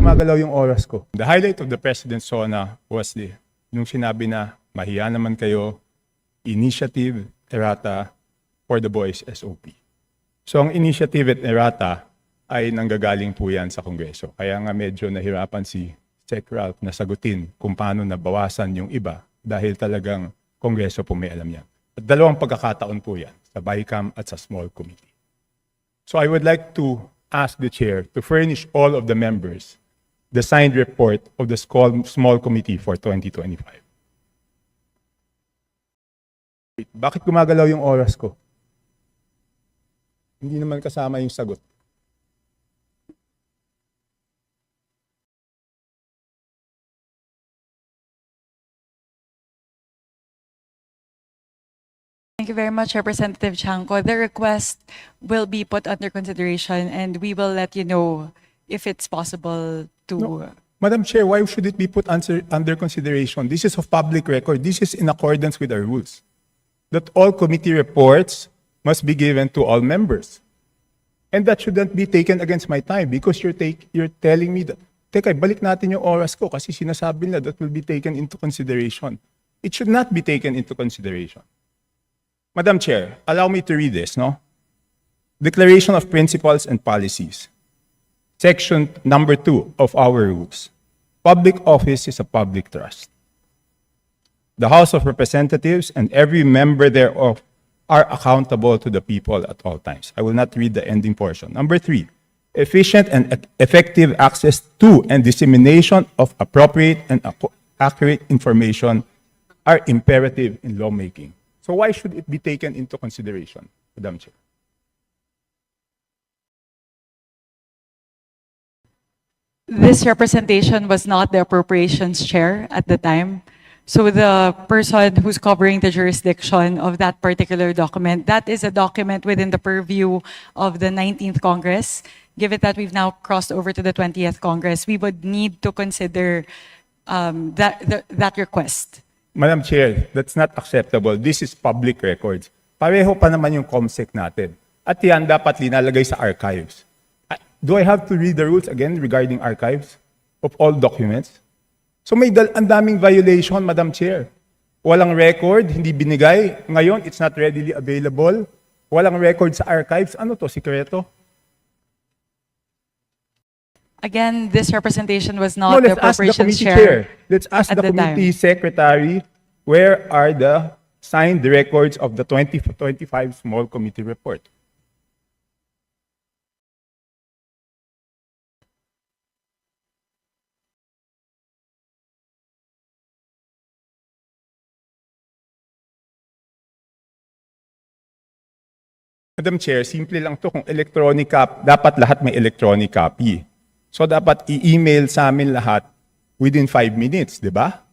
gumagalaw yung oras ko. The highlight of the President's SONA was nung sinabi na mahiya naman kayo, initiative, errata, for the boys SOP. So ang initiative at errata ay nanggagaling po yan sa Kongreso. Kaya nga medyo nahirapan si Sec Ralph na sagutin kung paano nabawasan yung iba dahil talagang Kongreso po may alam yan. At dalawang pagkakataon po yan, sa BICAM at sa small committee. So I would like to ask the chair to furnish all of the members the signed report of the small committee for 2025. Bakit gumagalaw yung oras ko? Hindi naman kasama yung sagot. Thank you very much, Representative Chanco. The request will be put under consideration and we will let you know if it's possible to... No. Madam Chair, why should it be put under consideration? This is of public record. This is in accordance with our rules. That all committee reports must be given to all members. And that shouldn't be taken against my time because you're telling me that, teka, balik natin yung oras ko kasi sinasabi nila that will be taken into consideration. It should not be taken into consideration. Madam Chair, allow me to read this, no? Declaration of Principles and Policies. Section number 2 of our rules. Public office is a public trust. The House of Representatives and every member thereof are accountable to the people at all times. I will not read the ending portion. Number 3, efficient and effective access to and dissemination of appropriate and accurate information are imperative in lawmaking. So why should it be taken into consideration, Madam Chair? This representation was not the appropriations chair at the time. So the person who's covering the jurisdiction of that particular document, that is a document within the purview of the 19th Congress. Given that we've now crossed over to the 20th Congress, we would need to consider that request. Madam Chair, that's not acceptable. This is public records. Pareho pa naman yung COMSEC natin. At yan dapat linalagay sa archives. Do I have to read the rules again regarding archives of all documents? So may ang daming violation, Madam Chair. Walang record, hindi binigay. Ngayon, it's not readily available. Walang record sa archives. Ano to, sikreto? Again, this representation was not the let's ask the appropriations committee chair. Let's ask at the the time. committee secretary, where are the signed records of the 2025 small committee report? Madam Chair, simple lang to. Kung electronic copy, dapat lahat may electronic copy. So dapat i-email sa amin lahat within 5 minutes, di ba?